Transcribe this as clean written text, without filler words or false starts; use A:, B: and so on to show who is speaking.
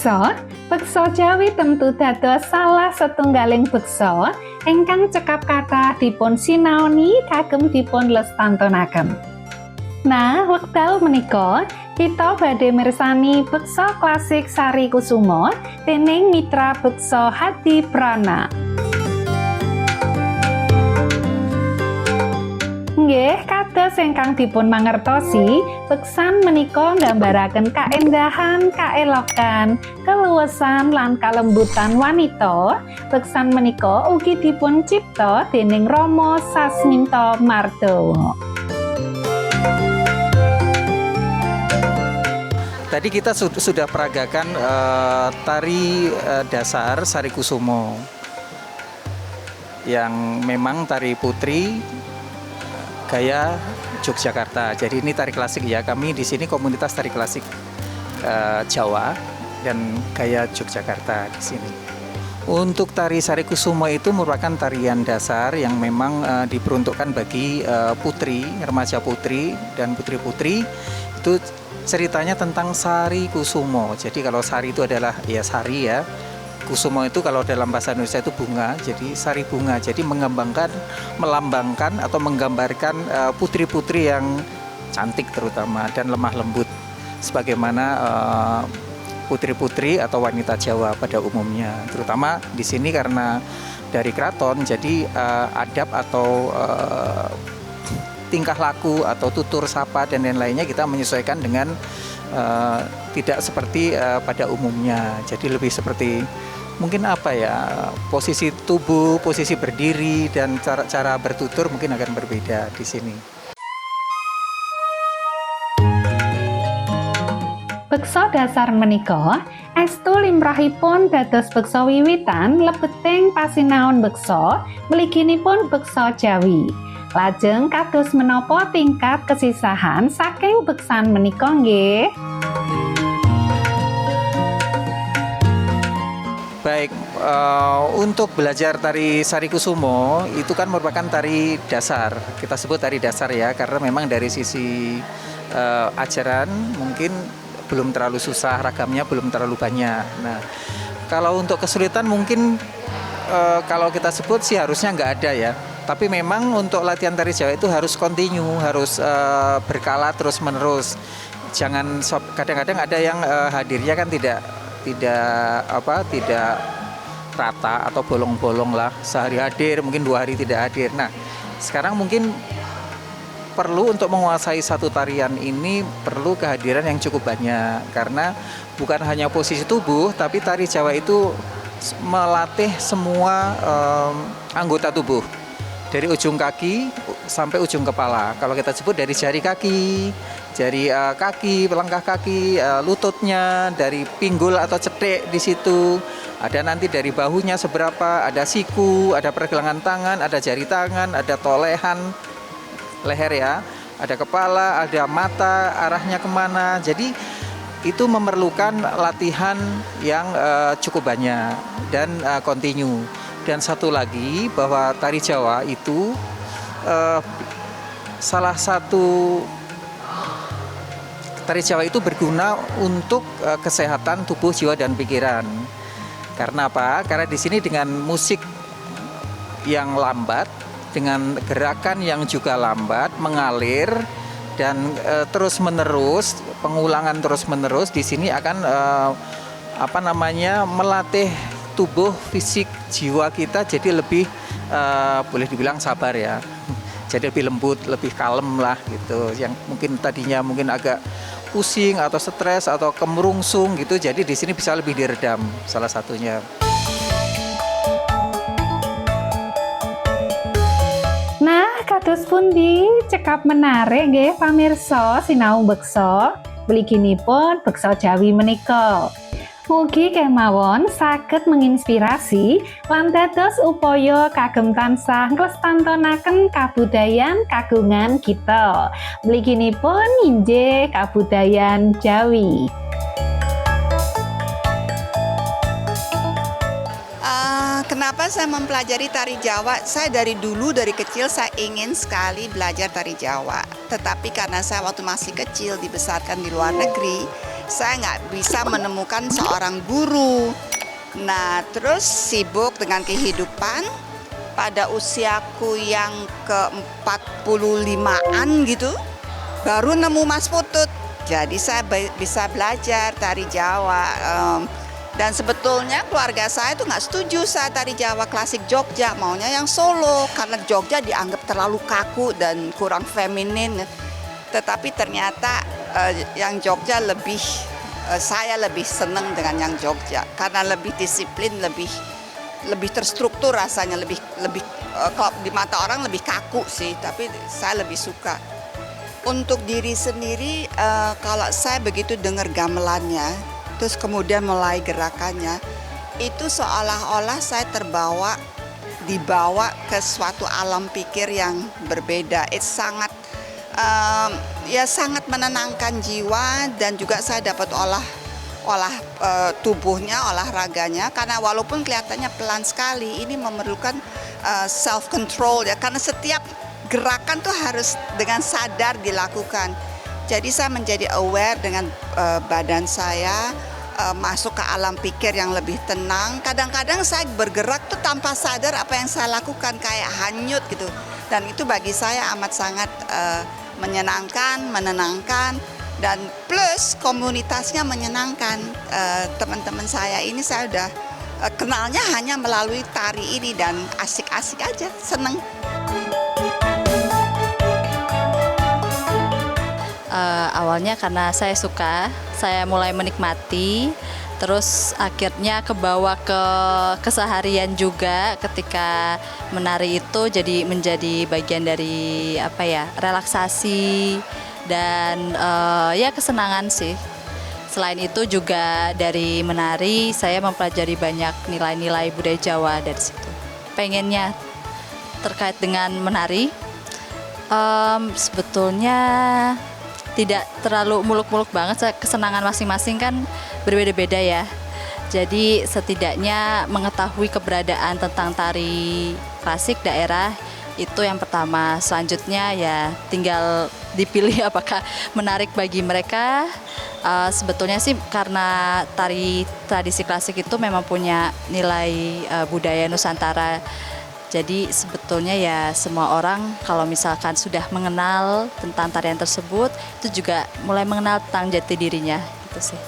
A: Pamirsa, beksa Jawi tentu dados salah setunggaling beksa ingkang cekap kathah dipun sinaoni kagem dipun lestantunaken. Nah, wekdal menika kita badhe mirsani beksa klasik Sari Kusumo dening Mitra Beksa Hadi Prana. Nggih, kados ingkang dipun mangertosi, beksan menika nggambaraken kaendahan, kaelokan, keluwesan lan kalembutan wanita. Beksan menika ugi dipun cipta dening Rama Sasminta Mardawa.
B: Tadi kita sudah peragakan tari dasar Sari Kusumo yang memang tari putri gaya Yogyakarta. Jadi ini tari klasik ya. Kami di sini komunitas tari klasik Jawa dan gaya Yogyakarta di sini. Untuk tari Sari Kusumo itu merupakan tarian dasar yang memang diperuntukkan bagi putri, remaja putri dan putri-putri. Itu ceritanya tentang Sari Kusumo. Jadi kalau sari itu adalah ya sari ya. Kusumo itu kalau dalam bahasa Indonesia itu bunga, jadi sari bunga. Jadi melambangkan atau menggambarkan putri-putri yang cantik terutama dan lemah lembut, sebagaimana putri-putri atau wanita Jawa pada umumnya. Terutama di sini karena dari keraton, jadi adab atau tingkah laku atau tutur sapa dan lain-lainnya kita menyesuaikan dengan tidak seperti pada umumnya. Jadi lebih seperti mungkin apa ya, posisi tubuh, posisi berdiri dan cara bertutur mungkin akan berbeda di sini.
A: Beksa dasar menika estu limrahipun dados beksa wiwitan lebeting pasinaon beksa mliginipun beksa Jawi. Lajeng kados menapa tingkat kesisahan saking beksan menika nggih?
B: Baik, untuk belajar tari Sari Kusumo itu kan merupakan tari dasar. Kita sebut tari dasar ya, karena memang dari sisi ajaran mungkin belum terlalu susah, ragamnya belum terlalu banyak. Nah, kalau untuk kesulitan mungkin kalau kita sebut sih harusnya nggak ada ya. Tapi memang untuk latihan tari Jawa itu harus kontinu, harus berkala terus menerus. Jangan kadang-kadang ada yang hadirnya kan tidak rata atau bolong-bolong lah. Sehari hadir, mungkin 2 hari tidak hadir. Nah, sekarang mungkin perlu untuk menguasai satu tarian ini perlu kehadiran yang cukup banyak. Karena bukan hanya posisi tubuh, tapi tari Jawa itu melatih semua anggota tubuh. Dari ujung kaki sampai ujung kepala. Kalau kita sebut dari jari kaki, jari kaki, pelangkah kaki, lututnya, dari pinggul atau cetek di situ. Ada nanti dari bahunya seberapa, ada siku, ada pergelangan tangan, ada jari tangan, ada tolehan leher ya, ada kepala, ada mata, arahnya kemana. Jadi itu memerlukan latihan yang cukup banyak dan kontinu. Dan satu lagi bahwa tari Jawa itu salah satu tari Jawa itu berguna untuk kesehatan tubuh, jiwa dan pikiran. Karena apa? Karena di sini dengan musik yang lambat, dengan gerakan yang juga lambat, mengalir dan terus menerus, pengulangan terus menerus di sini akan melatih tubuh, fisik, jiwa kita jadi lebih boleh dibilang sabar ya. Jadi lebih lembut, lebih kalem lah gitu. Yang mungkin tadinya mungkin agak pusing atau stres atau kemerungsung gitu. Jadi di sini bisa lebih diredam salah satunya.
A: Nah, kados pundi cekap menarik nggih pamirsa sinau beksa mliginipun beksa Jawi menika. Mugi kemawon saged menginspirasi lan dados upaya kagem tansah nglestantunaken kabudayan kagungan kita. Mliginipun inggih kabudayan Jawi.
C: Kenapa kenapa saya mempelajari tari Jawa? Saya dari kecil saya ingin sekali belajar tari Jawa. Tetapi karena saya waktu masih kecil dibesarkan di luar negeri, saya nggak bisa menemukan seorang guru. Nah, terus sibuk dengan kehidupan. Pada usiaku yang ke-45-an gitu, baru nemu Mas Putut. Jadi saya bisa belajar tari Jawa. Dan sebetulnya keluarga saya tuh nggak setuju saya tari Jawa klasik Jogja, maunya yang Solo karena Jogja dianggap terlalu kaku dan kurang feminin. Tetapi ternyata yang Jogja saya lebih senang dengan yang Jogja karena lebih disiplin, lebih terstruktur rasanya, lebih kalau di mata orang lebih kaku sih, tapi saya lebih suka. Untuk diri sendiri, kalau saya begitu dengar gamelannya, terus kemudian mulai gerakannya, itu seolah-olah saya dibawa ke suatu alam pikir yang berbeda. Itu sangat sangat menenangkan jiwa, dan juga saya dapat tubuhnya, olahraganya, karena walaupun kelihatannya pelan sekali, ini memerlukan self control ya, karena setiap gerakan tuh harus dengan sadar dilakukan. Jadi saya menjadi aware dengan badan saya, masuk ke alam pikir yang lebih tenang. Kadang-kadang saya bergerak tuh tanpa sadar apa yang saya lakukan, kayak hanyut gitu. Dan itu bagi saya amat sangat menyenangkan, menenangkan, dan plus komunitasnya menyenangkan. Teman-teman saya ini saya udah kenalnya hanya melalui tari ini, dan asik-asik aja, seneng.
D: Awalnya karena saya suka, saya mulai menikmati, terus akhirnya kebawa ke keseharian juga. Ketika menari itu menjadi bagian dari relaksasi dan kesenangan sih. Selain itu juga dari menari saya mempelajari banyak nilai-nilai budaya Jawa dari situ. Pengennya terkait dengan menari, sebetulnya tidak terlalu muluk-muluk banget, kesenangan masing-masing kan berbeda-beda ya. Jadi setidaknya mengetahui keberadaan tentang tari klasik daerah itu yang pertama. Selanjutnya ya tinggal dipilih apakah menarik bagi mereka. Sebetulnya sih karena tari tradisi klasik itu memang punya nilai budaya Nusantara. Jadi sebetulnya ya semua orang kalau misalkan sudah mengenal tentang tarian tersebut, itu juga mulai mengenal tentang jati dirinya gitu sih.